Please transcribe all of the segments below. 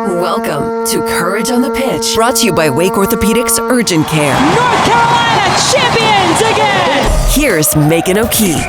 Welcome to Courage on the Pitch, brought to you by Wake Orthopedics Urgent Care. North Carolina champions again! Here's Megan O'Keefe.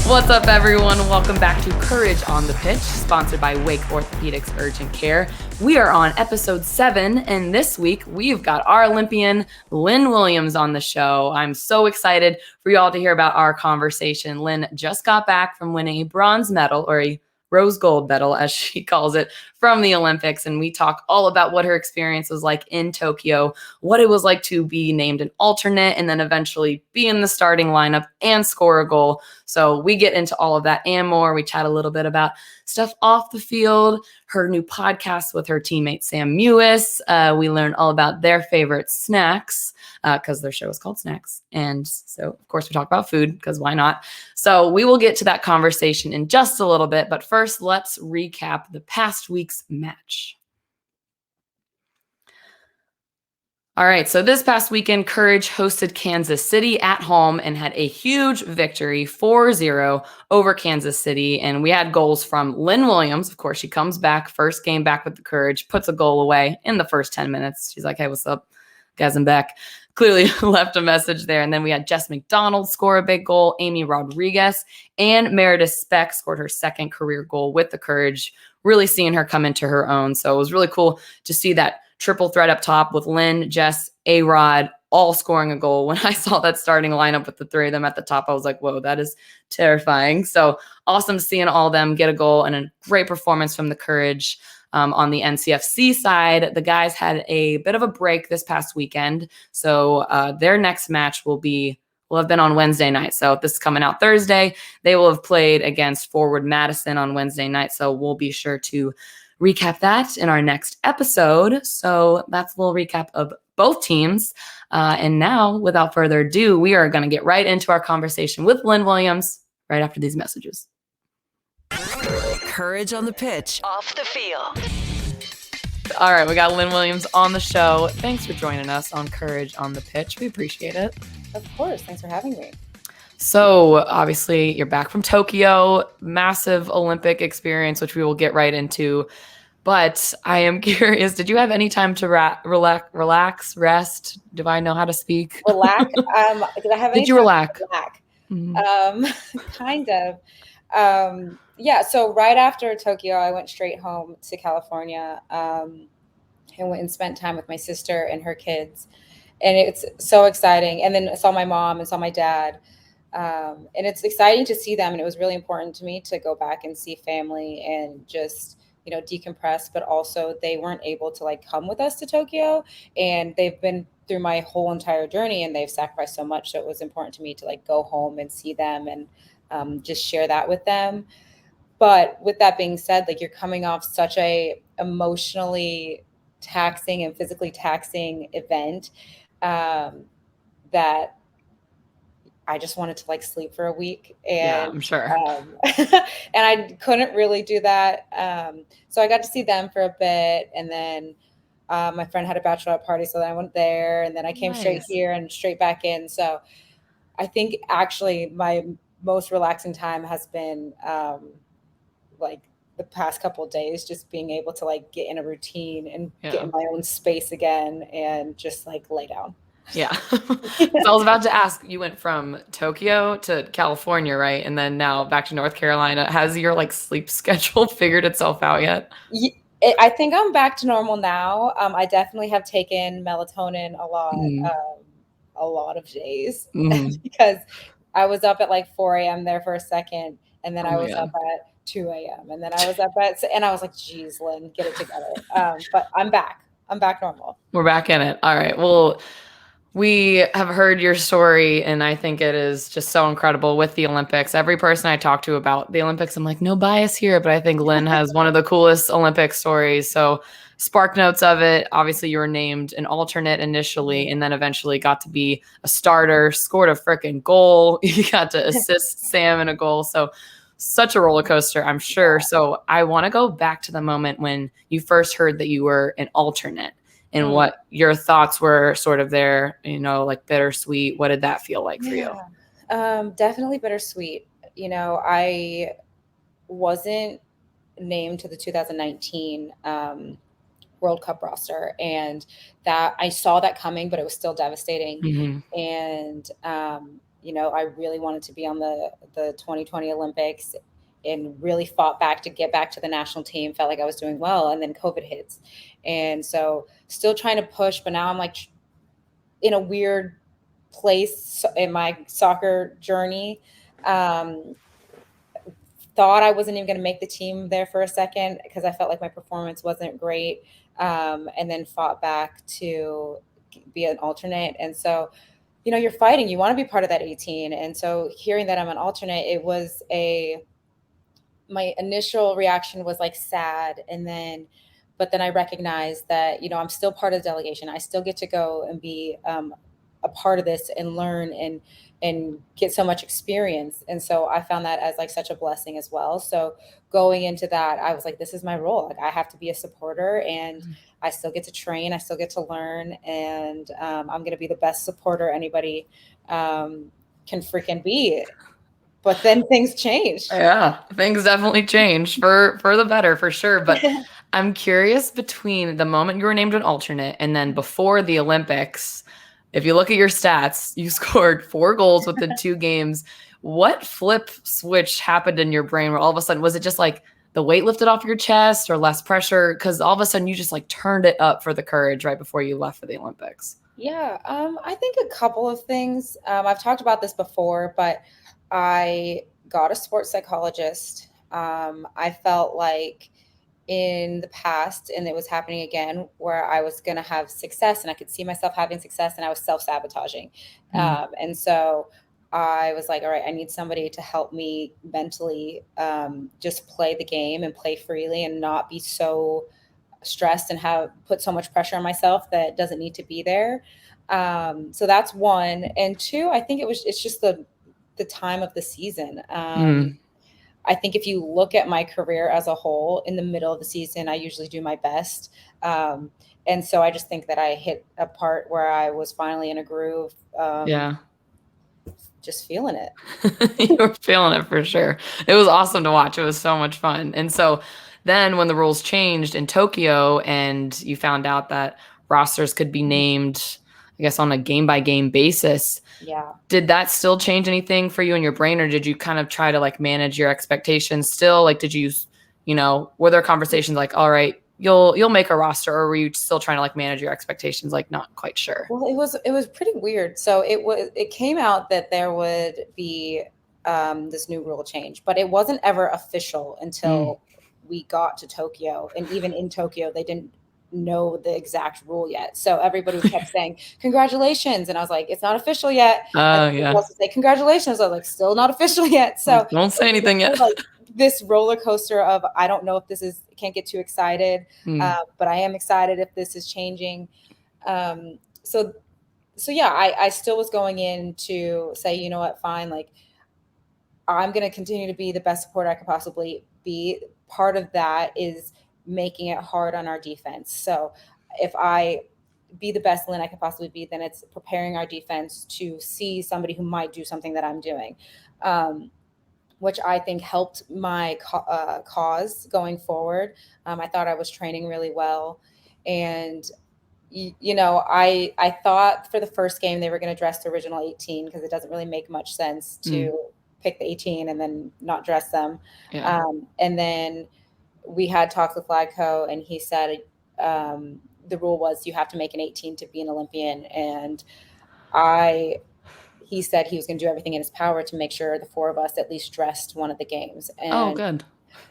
What's up, everyone? Welcome back to Courage on the Pitch, sponsored by Wake Orthopedics Urgent Care. We are on episode 7, and this week we've got our Olympian Lynn Williams on the show. I'm so excited for you all to hear about our conversation. Lynn just got back from winning a bronze medal, or a rose gold medal, as she calls it, from the Olympics. And we talk all about what her experience was like in Tokyo, what it was like to be named an alternate and then eventually be in the starting lineup and score a goal. So we get into all of that and more. We chat a little bit about stuff off the field, her new podcast with her teammate, Sam Mewis. We learn all about their favorite snacks because their show is called Snacks. And so, of course, we talk about food because why not? So we will get to that conversation in just a little bit. But first, let's recap the past week's match. All right, so this past weekend, Courage hosted Kansas City at home and had a huge victory, 4-0 over Kansas City. And we had goals from Lynn Williams. Of course, she comes back, first game back with the Courage, puts a goal away in the first 10 minutes. She's like, hey, what's up, guys? I'm back. Clearly left a message there. And then we had Jess McDonald score a big goal. Amy Rodriguez and Meredith Speck scored her second career goal with the Courage, really seeing her come into her own. So it was really cool to see that triple threat up top with Lynn, Jess, A-Rod, all scoring a goal. When I saw that starting lineup with the three of them at the top, I was like, whoa, that is terrifying. So awesome seeing all of them get a goal and a great performance from the Courage. On the NCFC side, the guys had a bit of a break this past weekend. So their next match will have been on Wednesday night. So if this is coming out Thursday, they will have played against Forward Madison on Wednesday night. So we'll be sure to recap that in our next episode. So that's a little recap of both teams. And now, without further ado, we are going to get right into our conversation with Lynn Williams right after these messages. Courage on the Pitch, off the field. All right, we got Lynn Williams on the show. Thanks for joining us on Courage on the Pitch. We appreciate it. Of course. Thanks for having me. So obviously you're back from Tokyo, massive Olympic experience, which we will get right into. But I am curious, did you have any time to relax, rest? Do I know how to speak? Relax? Did I have any Did you time relax? to relax? Mm-hmm. Kind of. Yeah, so right after Tokyo, I went straight home to California and went and spent time with my sister and her kids. And it's so exciting. And then I saw my mom and saw my dad. And it's exciting to see them. And it was really important to me to go back and see family and just, decompress. But also they weren't able to come with us to Tokyo. And they've been through my whole entire journey and they've sacrificed so much. So it was important to me to go home and see them and just share that with them. But with that being said, you're coming off such a emotionally taxing and physically taxing event that I just wanted to sleep for a week. And yeah, I'm sure. And I couldn't really do that. So I got to see them for a bit. And then my friend had a bachelorette party. So then I went there and then I came straight here and straight back in. So I think actually my most relaxing time has been the past couple of days, just being able to get in a routine and get in my own space again and just lay down. Yeah. So I was about to ask, you went from Tokyo to California, right? And then now back to North Carolina. Has your sleep schedule figured itself out yet? I think I'm back to normal now. I definitely have taken melatonin a lot of days because I was up at 4 a.m. there for a second. And then I was up at 2 a.m. And then I was up and I was like, geez, Lynn, get it together. But I'm back. I'm back normal. We're back in it. All right. Well, we have heard your story, and I think it is just so incredible with the Olympics. Every person I talk to about the Olympics, I'm like, no bias here, but I think Lynn has one of the coolest Olympic stories. So spark notes of it. Obviously, you were named an alternate initially, and then eventually got to be a starter, scored a freaking goal. You got to assist Sam in a goal. So such a roller coaster, I'm sure. So I want to go back to the moment when you first heard that you were an alternate. And what your thoughts were sort of there, bittersweet. What did that feel like for you? Definitely bittersweet. I wasn't named to the 2019 World Cup roster, and that I saw that coming, but it was still devastating. Mm-hmm. And I really wanted to be on the 2020 Olympics, and really fought back to get back to the national team. Felt like I was doing well, and then COVID hits, and so still trying to push. But now I'm like in a weird place in my soccer journey. Thought I wasn't even going to make the team there for a second because I felt like my performance wasn't great, and then fought back to be an alternate. And so, you're fighting. You want to be part of that 18. And so hearing that I'm an alternate, my initial reaction was like sad. But then I recognized that, I'm still part of the delegation. I still get to go and be a part of this and learn and get so much experience. And so I found that as like such a blessing as well. So going into that, I was like, this is my role. Like, I have to be a supporter, and I still get to train. I still get to learn. And I'm going to be the best supporter anybody can freaking be. But then things changed. Yeah, things definitely changed for the better, for sure. But I'm curious, between the moment you were named an alternate and then before the Olympics, if you look at your stats, you scored 4 goals within 2 games. What flip switch happened in your brain where all of a sudden, was it just like the weight lifted off your chest or less pressure? Because all of a sudden you just like turned it up for the courage right before you left for the Olympics. Yeah, I think a couple of things. I've talked about this before, but I got a sports psychologist. I felt like in the past, and it was happening again, where I was going to have success and I could see myself having success, and I was self-sabotaging. And so I was like, all right, I need somebody to help me mentally just play the game and play freely and not be so stressed and put so much pressure on myself that doesn't need to be there. So that's one. And two, I think it's just the time of the season. I think if you look at my career as a whole, in the middle of the season, I usually do my best. And so I just think that I hit a part where I was finally in a groove. Just feeling it. You were feeling it for sure. It was awesome to watch. It was so much fun. And so then when the rules changed in Tokyo and you found out that rosters could be named, I guess, on a game-by-game basis, did that still change anything for you in your brain, or did you kind of try to like manage your expectations still? Like, did you, were there conversations like, all right, you'll make a roster, or were you still trying to like manage your expectations, like not quite sure? Well, it was pretty weird. So it came out that there would be this new rule change, but it wasn't ever official until we got to Tokyo. And even in Tokyo, they didn't know the exact rule yet. So everybody kept saying, congratulations. And I was like, it's not official yet. Also say congratulations. I was like, still not official yet. So don't say anything yet. Like this roller coaster of, I don't know if can't get too excited, but I am excited if this is changing. So yeah, I still was going in to say, you know what, fine. Like, I'm going to continue to be the best supporter I could possibly be. Part of that is making it hard on our defense. So if I be the best Lynn I could possibly be, then it's preparing our defense to see somebody who might do something that I'm doing, which I think helped my cause going forward. I thought I was training really well. And, I thought for the first game they were going to dress the original 18 because it doesn't really make much sense to pick the 18 and then not dress them. And then we had talks with Flagco, and he said the rule was you have to make an 18 to be an Olympian. And he said he was going to do everything in his power to make sure the 4 of us at least dressed one of the games. And good.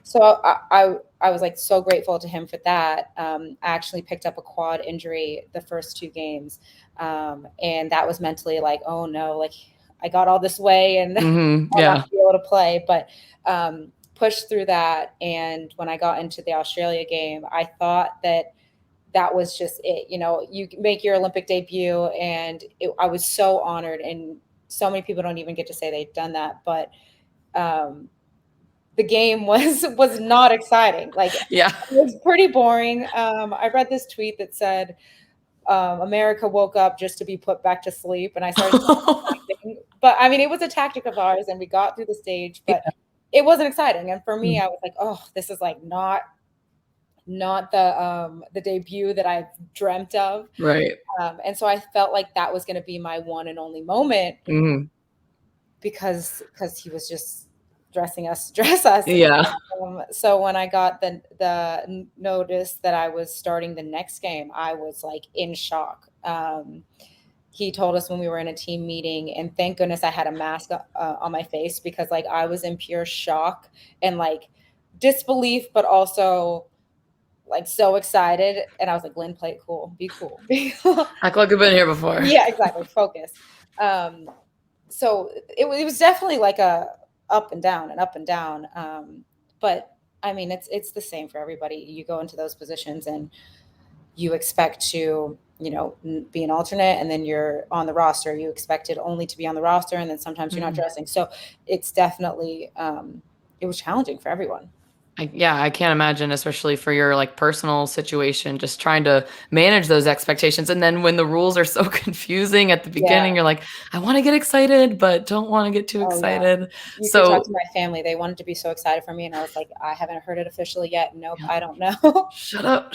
So I was like so grateful to him for that. I actually picked up a quad injury the first 2 games. And that was mentally like, oh no, like I got all this way and I'll not be able to play. But pushed through that. And when I got into the Australia game, I thought that was just it. You make your Olympic debut, and I was so honored. And so many people don't even get to say they've done that. But the game was not exciting. Like, it was pretty boring. I read this tweet that said, America woke up just to be put back to sleep. And I started but I mean, it was a tactic of ours, and we got through the stage, but it wasn't exciting. And for me, I was like, oh, this is like not the debut that I dreamt of. Right. And so I felt like that was going to be my one and only moment Mm-hmm. because he was just dress us. Yeah. So when I got the notice that I was starting the next game, I was like in shock. He told us when we were in a team meeting, and thank goodness I had a mask on my face, because like I was in pure shock and like disbelief, but also like so excited. And I was like, Lynn, play it cool, be cool. Act like I've been here before. Yeah, exactly. Focus. So it was definitely like a up and down and up and down. But I mean, it's the same for everybody. You go into those positions and you expect to, be an alternate, and then you're on the roster. You expected only to be on the roster, and then sometimes you're not dressing. So it's definitely, it was challenging for everyone. I can't imagine, especially for your like personal situation, just trying to manage those expectations. And then when the rules are so confusing at the beginning, you're like, I want to get excited, but don't want to get too excited. Yeah. You should talk to my family. They wanted to be so excited for me. And I was like, I haven't heard it officially yet. Nope, I don't know. Shut up.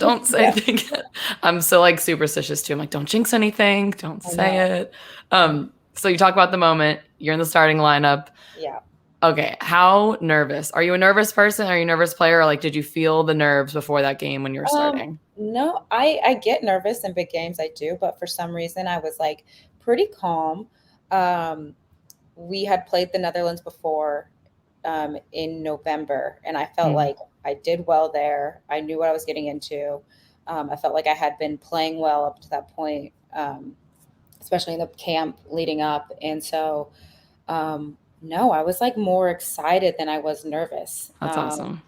Don't say anything yet. I'm so like superstitious too. I'm like, don't jinx anything. Don't say it. So you talk about the moment, you're in the starting lineup. Yeah. Okay, how nervous? Are you a nervous person? Are you a nervous player? Or like, did you feel the nerves before that game when you were starting? No, I get nervous in big games. I do. But for some reason, I was like pretty calm. We had played the Netherlands before in November, and I felt like I did well there. I knew what I was getting into. I felt like I had been playing well up to that point, especially in the camp leading up. And so, no, I was like more excited than I was nervous. That's awesome.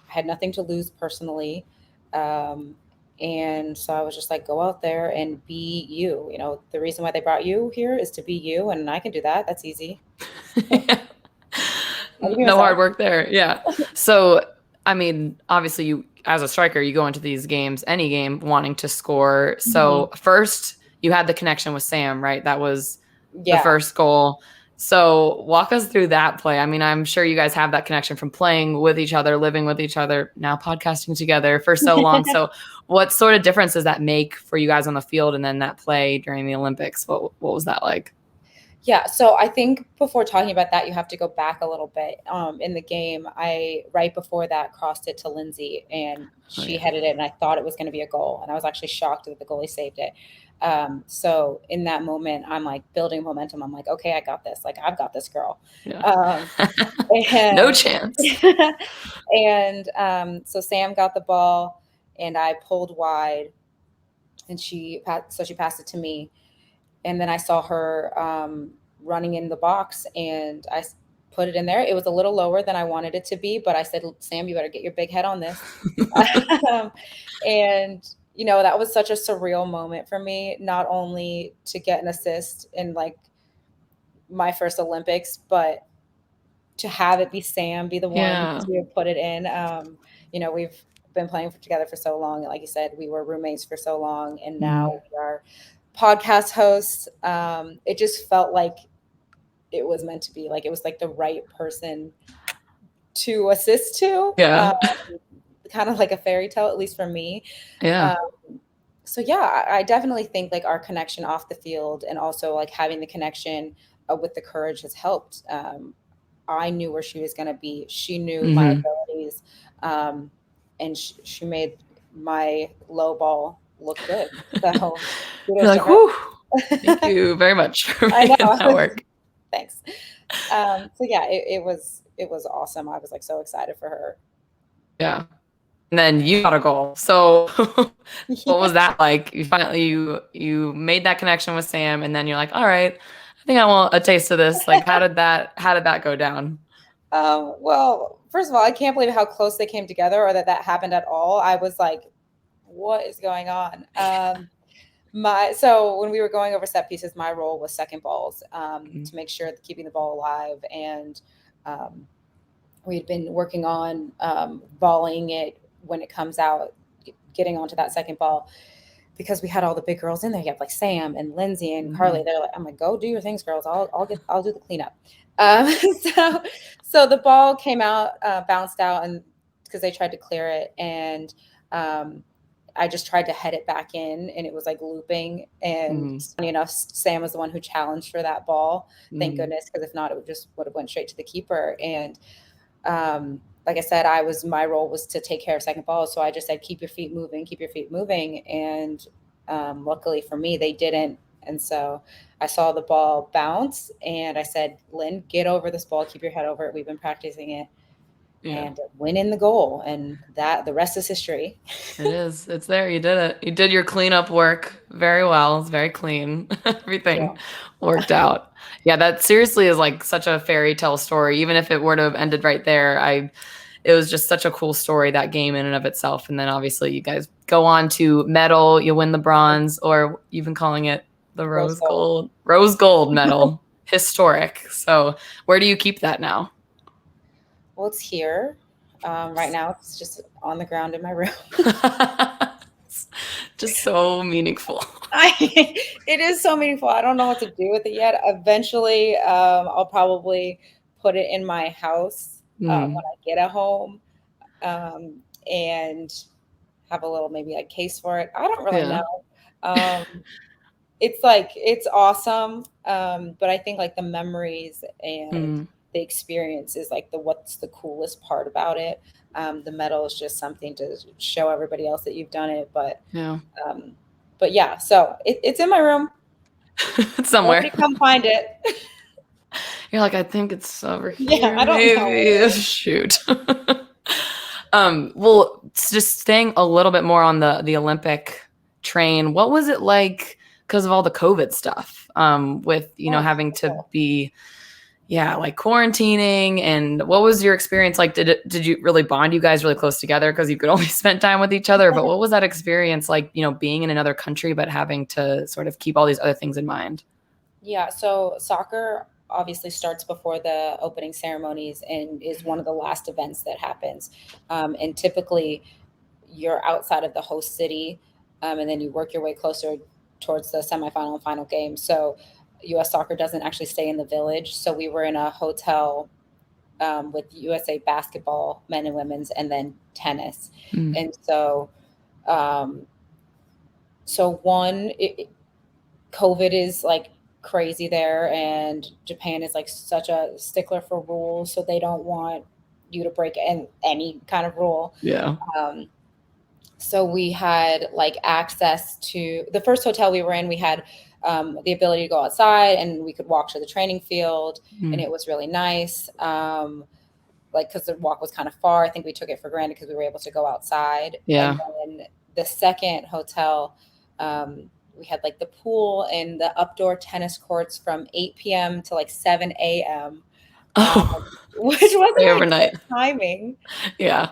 I had nothing to lose personally. And so I was just like, go out there and be you. The reason why they brought you here is to be you. And I can do that. That's easy. No hard work there. Yeah. So, I mean, obviously you, as a striker, you go into these games, any game, wanting to score. So first you had the connection with Sam, right? That was the first goal. So walk us through that play. I mean, I'm sure you guys have that connection from playing with each other, living with each other, now podcasting together for so long. So what sort of difference does that make for you guys on the field, and then that play during the Olympics? What was that like? Yeah, so I think before talking about that, you have to go back a little bit. In the game, I right before that crossed it to Lindsay, and she headed it, and I thought it was going to be a goal, and I was actually shocked that the goalie saved it. So in that moment, I'm like building momentum. I'm like, okay, I got this. Like, I've got this, girl. Yeah. No chance. And so Sam got the ball, and I pulled wide, and she passed it to me. And then I saw her running in the box, and I put it in there. It was a little lower than I wanted it to be, but I said, Sam, you better get your big head on this. And, that was such a surreal moment for me, not only to get an assist in like my first Olympics, but to have it be Sam, be the one to put it in. We've been playing together for so long. Like you said, we were roommates for so long, and now we are podcast hosts. It just felt like it was meant to be. Like, it was like the right person to assist to. Kind of like a fairy tale, at least for me. So yeah, I definitely think like our connection off the field, and also like having the connection with the courage, has helped. I knew where she was going to be. She knew my abilities, and she made my low ball look good. So you're like, whew, thank you very much for making that work. Thanks. So yeah, it was awesome. I was like so excited for her. Yeah. And then you got a goal. So what was that like? You finally you made that connection with Sam, and then you're like, all right, I think I want a taste of this. Like, how did that go down? Well, first of all, I can't believe how close they came together, or that happened at all. I was like, what is going on? So when we were going over set pieces, my role was second balls, to make sure that keeping the ball alive. And we had been working on volleying it when it comes out, getting onto that second ball. because we had all the big girls in there. You have like Sam and Lindsay and Carly. They're like, I'm like, go do your things, girls. I'll do the cleanup. So the ball came out, bounced out, and because they tried to clear it, and I just tried to head it back in, and it was like looping. And funny enough, Sam was the one who challenged for that ball. Thank goodness, because if not, it would have went straight to the keeper. And like I said, my role was to take care of second ball. So I just said, keep your feet moving. And luckily for me, they didn't. And so I saw the ball bounce, and I said, Lynn, get over this ball. Keep your head over it. We've been practicing it. And win in the goal. And the rest is history. It is. It's there. You did it. You did your cleanup work very well. It's very clean. Everything worked out. Yeah, that seriously is like such a fairy tale story. Even if it were to have ended right there, it was just such a cool story, that game in and of itself. And then obviously you guys go on to medal. You win the bronze, or you've been calling it the rose gold medal. Historic. So where do you keep that now? Well, it's here. Right now, it's just on the ground in my room. Just so meaningful. It is so meaningful. I don't know what to do with it yet. Eventually, I'll probably put it in my house when I get a home, and have a little maybe a case for it. I don't really know. It's awesome, but I think like the memories and the experience is like what's the coolest part about it. The medal is just something to show everybody else that you've done it. But yeah, so it's in my room. It's somewhere. Nobody come find it. You're like, I think it's over here. Yeah, I don't know. Shoot. Well, just staying a little bit more on the Olympic train, what was it like because of all the COVID stuff, with, having to be like quarantining, and what was your experience like? Did you really bond you guys really close together because you could only spend time with each other? But what was that experience like, being in another country, but having to sort of keep all these other things in mind? Yeah. So soccer obviously starts before the opening ceremonies and is one of the last events that happens. And typically you're outside of the host city, and then you work your way closer towards the semifinal and final game. So US Soccer doesn't actually stay in the village. So we were in a hotel with USA basketball, men and women's, and then tennis. And so, COVID is like crazy there, and Japan is like such a stickler for rules. So they don't want you to break any kind of rule. Yeah. So we had like access to the first hotel we were in. We had the ability to go outside, and we could walk to the training field, and it was really nice. Because the walk was kind of far, I think we took it for granted because we were able to go outside. Yeah. And then the second hotel, we had like the pool and the outdoor tennis courts from 8 p.m. to like 7 a.m. Which wasn't overnight timing. Yeah.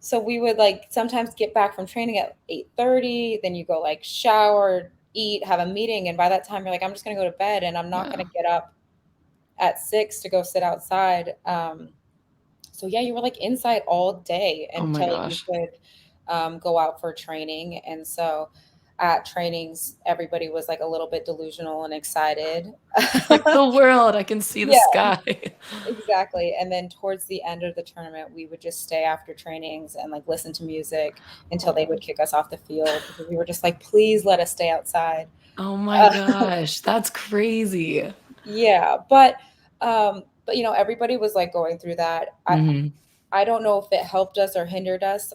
So we would like sometimes get back from training at 8:30, then you go like shower, eat, have a meeting. And by that time you're like, I'm just going to go to bed, and I'm not going to get up at 6 to go sit outside. So yeah, you were like inside all day until you could go out for training. And so at trainings, everybody was like a little bit delusional and excited. Like the world, I can see the sky. Exactly. And then towards the end of the tournament, we would just stay after trainings and like listen to music until they would kick us off the field, because we were just like, please let us stay outside. Oh my gosh, that's crazy. Yeah. But everybody was like going through that. I don't know if it helped us or hindered us,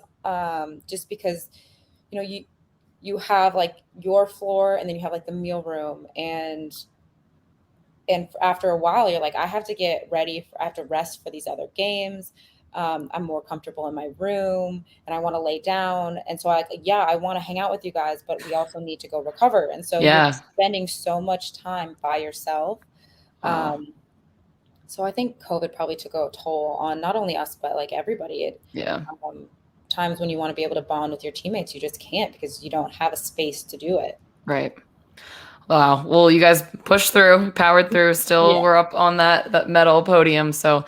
just because, you have like your floor, and then you have like the meal room, and after a while you're like, I have to get ready. I have to rest for these other games. I'm more comfortable in my room, and I want to lay down. And so I want to hang out with you guys, but we also need to go recover. And so you're spending so much time by yourself. So I think COVID probably took a toll on not only us, but like everybody. Times when you want to be able to bond with your teammates, you just can't, because you don't have a space to do it. Right. Wow. Well, you guys pushed through, powered through. Still, we're up on that medal podium. So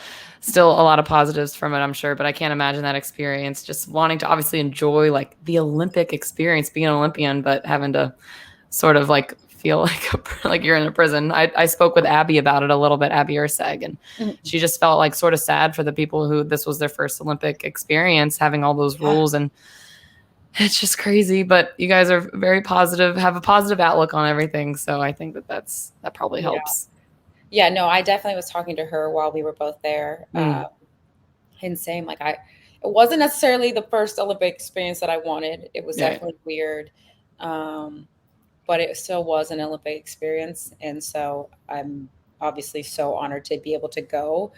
still a lot of positives from it, I'm sure, but I can't imagine that experience, just wanting to obviously enjoy like the Olympic experience, being an Olympian, but having to sort of like feel like you're in a prison. I spoke with Abby about it a little bit, Abby Urseg, and she just felt like sort of sad for the people who this was their first Olympic experience, having all those rules, and it's just crazy. But you guys are very positive, have a positive outlook on everything, so I think that probably helps. Yeah, no, I definitely was talking to her while we were both there, and saying like it wasn't necessarily the first Olympic experience that I wanted. It was definitely weird. But it still was an Olympic experience. And so I'm obviously so honored to be able to go.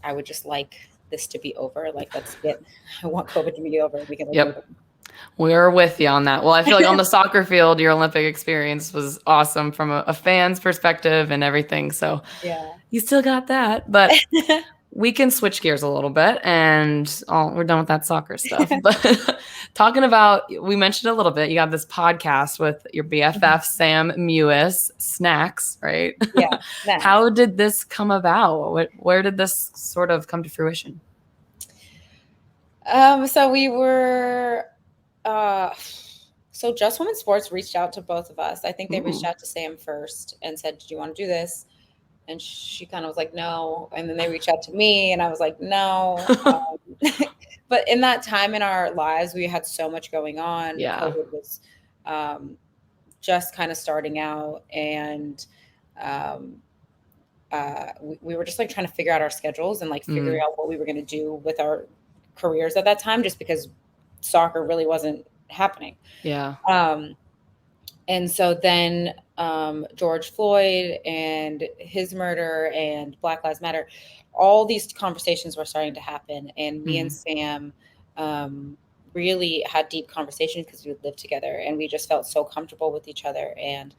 I would just like this to be over. Like, I want COVID to be over. We can Yep. We're with you on that. Well, I feel like on the soccer field, your Olympic experience was awesome from a fan's perspective and everything. So yeah, you still got that, but we can switch gears a little bit, and we're done with that soccer stuff. But talking about, we mentioned a little bit, you got this podcast with your BFF, Sam Mewis, Snacks, right? Yeah. Snacks. How did this come about? Where did this sort of come to fruition? So we were, so Just Women Sports reached out to both of us. I think they reached out to Sam first and said, "Do you want to do this?" And she kind of was like, "No." And then they reached out to me and I was like, "No." But in that time in our lives, we had so much going on. Yeah. COVID was just kind of starting out, and we were just like trying to figure out our schedules and like figuring out what we were going to do with our careers at that time, just because soccer really wasn't happening. Yeah. And so then George Floyd and his murder and Black Lives Matter, all these conversations were starting to happen. And me and Sam really had deep conversations because we lived together and we just felt so comfortable with each other. And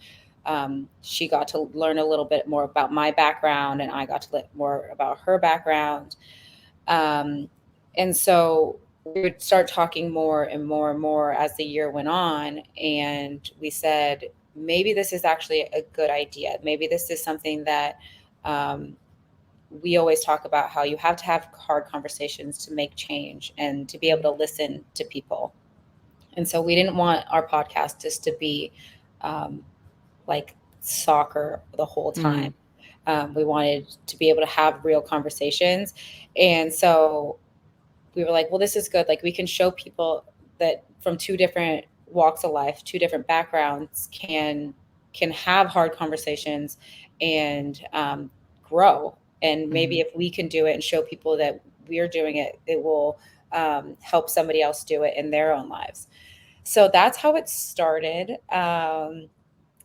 she got to learn a little bit more about my background and I got to learn more about her background. And so we would start talking more and more and more as the year went on. And we said, maybe this is actually a good idea. Maybe this is something that we always talk about, how you have to have hard conversations to make change and to be able to listen to people. And so we didn't want our podcast just to be like soccer the whole time. We wanted to be able to have real conversations. And so we were like, well, this is good. Like, we can show people that from two different walks of life, two different backgrounds can have hard conversations and grow. And maybe if we can do it and show people that we're doing it, it will help somebody else do it in their own lives. So that's how it started. And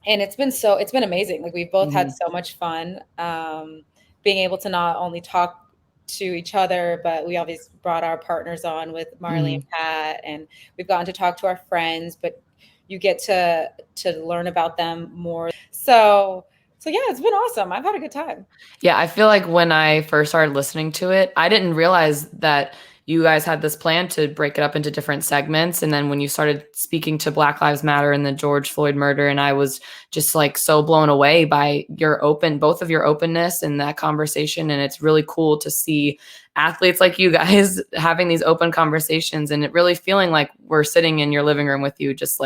it's been amazing. Like, we've both had so much fun being able to not only talk to each other, but we always brought our partners on with Marley and Pat, and we've gotten to talk to our friends, but you get to learn about them more. So yeah, it's been awesome. I've had a good time. Yeah, I feel like when I first started listening to it, I didn't realize that you guys had this plan to break it up into different segments. And then when you started speaking to Black Lives Matter and the George Floyd murder, and I was just like so blown away by both of your openness in that conversation. And it's really cool to see athletes like you guys having these open conversations and it really feeling like we're sitting in your living room with you, just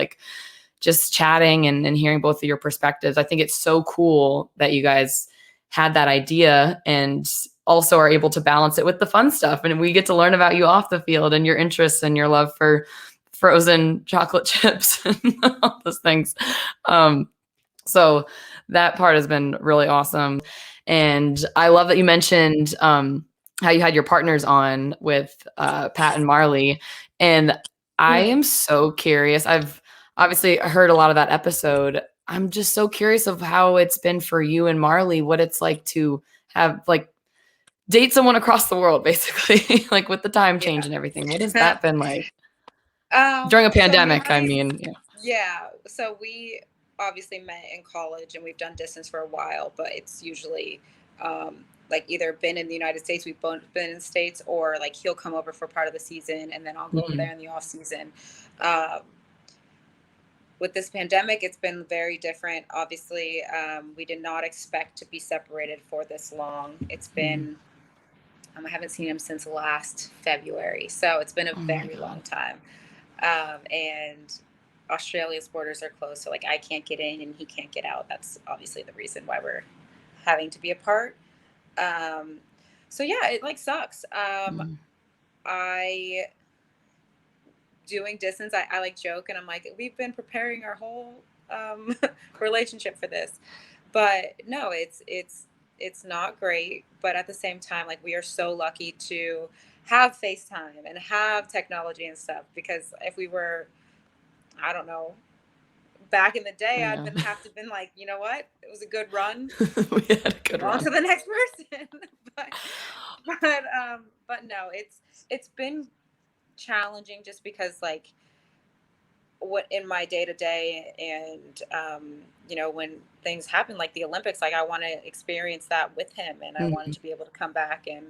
chatting and hearing both of your perspectives. I think it's so cool that you guys had that idea and also are able to balance it with the fun stuff. And we get to learn about you off the field and your interests and your love for frozen chocolate chips and all those things. So that part has been really awesome. And I love that you mentioned how you had your partners on with Pat and Marley. And I am so curious. I've obviously heard a lot of that episode. I'm just so curious of how it's been for you and Marley, what it's like to have like date someone across the world, basically, like with the time change and everything. What has that been like? During a pandemic, I mean. Yeah. So we obviously met in college and we've done distance for a while, but it's usually like either been in the United States, we've both been in the States, or like he'll come over for part of the season and then I'll go over there in the off season. With this pandemic, it's been very different. Obviously, we did not expect to be separated for this long. It's been I haven't seen him since last February. So it's been a very long time. And Australia's borders are closed. So like I can't get in and he can't get out. That's obviously the reason why we're having to be apart. So yeah, it like sucks. I doing distance. I like joke and I'm like, we've been preparing our whole relationship for this, but no, it's not great. But at the same time, like we are so lucky to have FaceTime and have technology and stuff, because if we were, I don't know, back in the day, I'd have to been like, you know what, it was a good run. We had a good run. On to the next person. but no, it's been challenging just because like what in my day to day and you know, when things happen like the Olympics, like I want to experience that with him, and I wanted to be able to come back and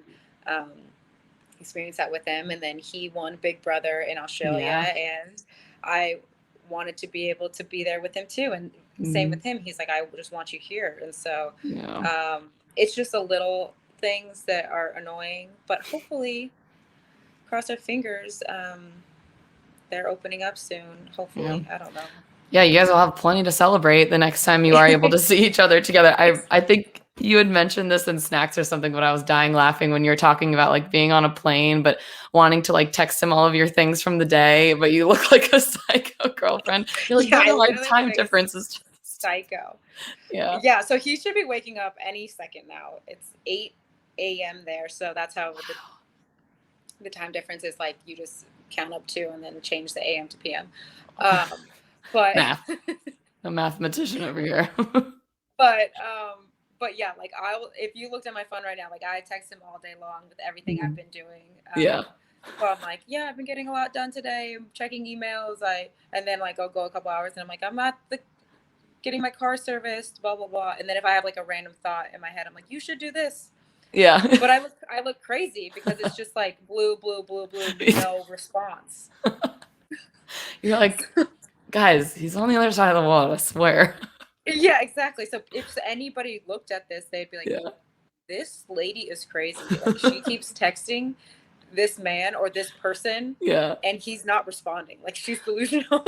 experience that with him. And then he won Big Brother in Australia, and I wanted to be able to be there with him too. And same with him, he's like, I just want you here. And so it's just a little things that are annoying, but hopefully, cross our fingers, they're opening up soon, hopefully. I don't know. Yeah, you guys will have plenty to celebrate the next time you are able to see each other together. I think you had mentioned this in snacks or something, but I was dying laughing when you were talking about like being on a plane, but wanting to like text him all of your things from the day, but you look like a psycho girlfriend. You're like, no, our time difference is psycho. Yeah. So he should be waking up any second now. It's 8 a.m. there. So that's how the time difference is. Like you just count up 2 and then change the AM to PM. But math. A mathematician over here. But yeah, like if you looked at my phone right now, like I text him all day long with everything I've been doing. So I'm like, yeah, I've been getting a lot done today. I'm checking emails. And then like I'll go a couple hours and I'm like, I'm at getting my car serviced, blah blah blah. And then if I have like a random thought in my head, I'm like, you should do this. Yeah. But I look crazy because it's just like blue, no response. You're like, guys, he's on the other side of the world, I swear. Yeah, exactly. So if anybody looked at this, they'd be like, this lady is crazy. Like she keeps texting this man or this person, and he's not responding. Like she's delusional.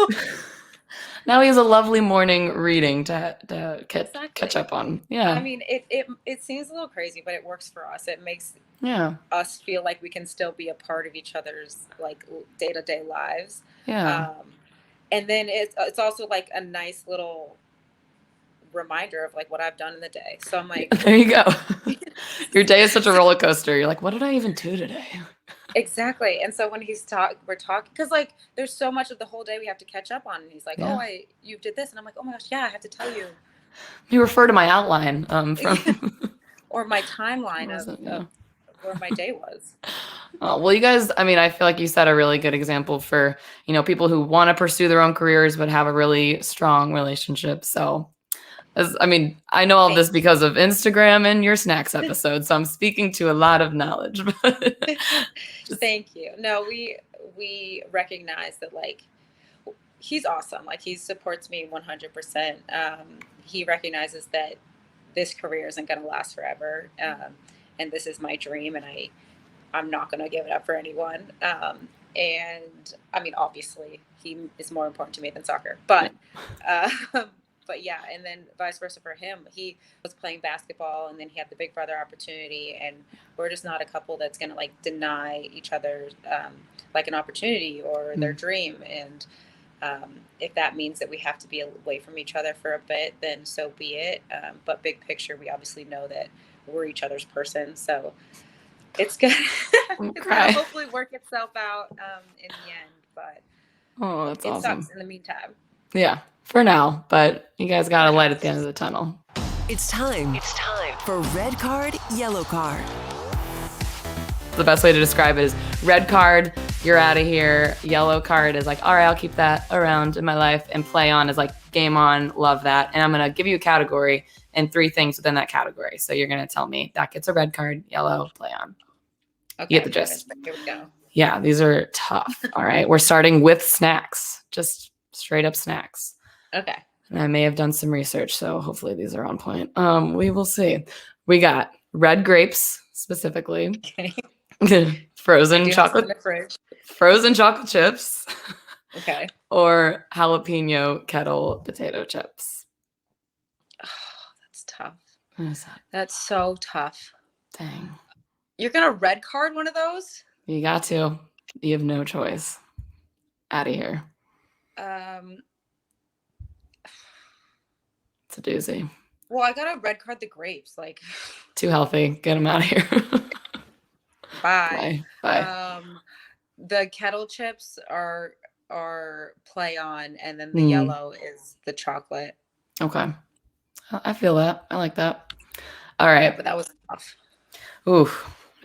Now he has a lovely morning reading to catch up on. Yeah. I mean, it seems a little crazy, but it works for us. It makes us feel like we can still be a part of each other's like day-to-day lives. Yeah. And then it's also like a nice little reminder of like what I've done in the day. So I'm like, there you go. Your day is such a roller coaster. You're like, what did I even do today? Exactly. And so when we're talking, because like there's so much of the whole day we have to catch up on, and he's like, you did this, and I'm like, oh my gosh, I have to tell you. You refer to my outline from or my timeline of where my day was. Well, you guys, I mean, I feel like you set a really good example for, you know, people who want to pursue their own careers but have a really strong relationship. So I know all this because of Instagram and your snacks episode, so I'm speaking to a lot of knowledge. Thank you. No, we recognize that like he's awesome. Like he supports me 100%. He recognizes that this career isn't going to last forever, and this is my dream, and I'm not going to give it up for anyone. And I mean, obviously, he is more important to me than soccer, but. But yeah, and then vice versa for him. He was playing basketball, and then he had the Big Brother opportunity, and we're just not a couple that's going to like deny each other like an opportunity or their dream. And if that means that we have to be away from each other for a bit, then so be it. But big picture, we obviously know that we're each other's person, so it's good. It's gonna hopefully work itself out in the end. But that's awesome. Sucks in the meantime. Yeah. For now, but you guys got a light at the end of the tunnel. It's time for red card, yellow card. The best way to describe it is red card, you're out of here. Yellow card is like, all right, I'll keep that around in my life. And play on is like game on, love that. And I'm going to give you a category and 3 things within that category. So you're going to tell me that gets a red card, yellow, play on. Okay, you get the gist. Here we go. Yeah, these are tough. All right, we're starting with snacks, just straight up snacks. Okay. And I may have done some research, so hopefully these are on point. We will see. We got red grapes, specifically. Okay. Frozen In chocolate the fridge. chips. Okay. Or jalapeno kettle potato chips. Oh, that's tough. What is that? That's so tough. Dang. You're gonna red card one of those? You got to. You have no choice. Out of here. It's a doozy. Well, I gotta red card the grapes. Like, too healthy. Get them out of here. Bye. Bye. The kettle chips are play on, and then the yellow is the chocolate. Okay. I feel that. I like that. All right. Yeah, but that was tough. Ooh,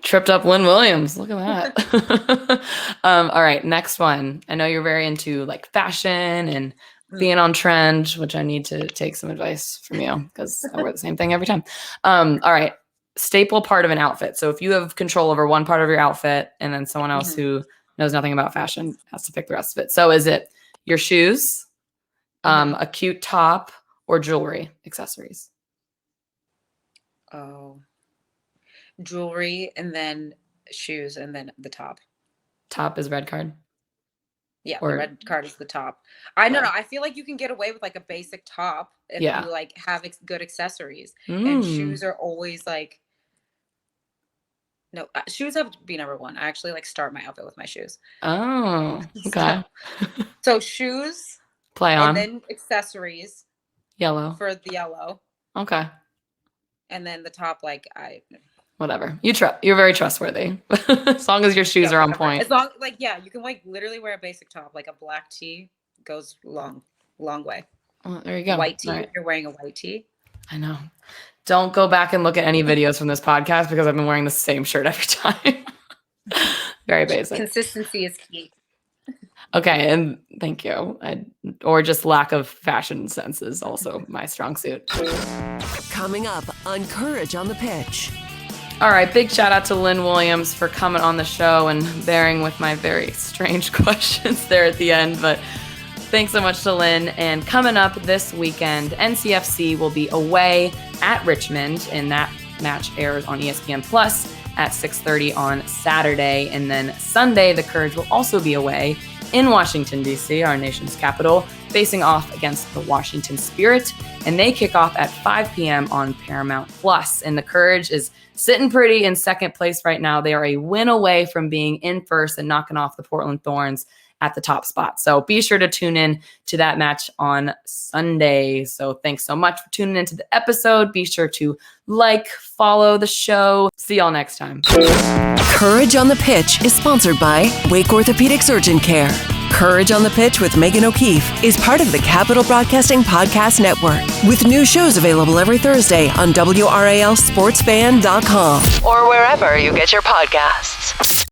tripped up Lynn Williams. Look at that. All right. Next one. I know you're very into like fashion and being on trend, which I need to take some advice from you because I wear the same thing every time. All right. Staple part of an outfit. So if you have control over one part of your outfit and then someone else who knows nothing about fashion has to pick the rest of it. So is it your shoes, a cute top, or jewelry, accessories? Oh, jewelry, and then shoes, and then the top. Top is red card. Yeah, the red card is the top. I don't know. I feel like you can get away with like a basic top if you like have good accessories. And shoes are always like, no, shoes have to be number one. I actually like start my outfit with my shoes. Oh, okay. So shoes, play on, and then accessories. Yellow for the yellow. Okay. And then the top, like whatever. You're very trustworthy. As long as your shoes are on point. As long you can like literally wear a basic top, like a black tee goes long way. Well, there you go. White tee. Right. If you're wearing a white tee. I know. Don't go back and look at any videos from this podcast because I've been wearing the same shirt every time. Very basic. Consistency is key. Okay, and thank you. Or just lack of fashion sense is also my strong suit. Coming up on Courage on the Pitch. All right, big shout out to Lynn Williams for coming on the show and bearing with my very strange questions there at the end. But thanks so much to Lynn. And coming up this weekend, NCFC will be away at Richmond, and that match airs on ESPN Plus at 6:30 on Saturday. And then Sunday, the Courage will also be away in Washington, D.C., our nation's capital, facing off against the Washington Spirit. And they kick off at 5 p.m. on Paramount Plus. And the Courage is sitting pretty in second place right now. They are a win away from being in first and knocking off the Portland Thorns at the top spot. So be sure to tune in to that match on Sunday. So thanks so much for tuning into the episode. Be sure to follow the show. See y'all next time. Courage on the Pitch is sponsored by Wake Orthopedics Urgent Care. Courage on the Pitch with Megan O'Keefe is part of the Capital Broadcasting Podcast Network, with new shows available every Thursday on WRALSportsFan.com or wherever you get your podcasts.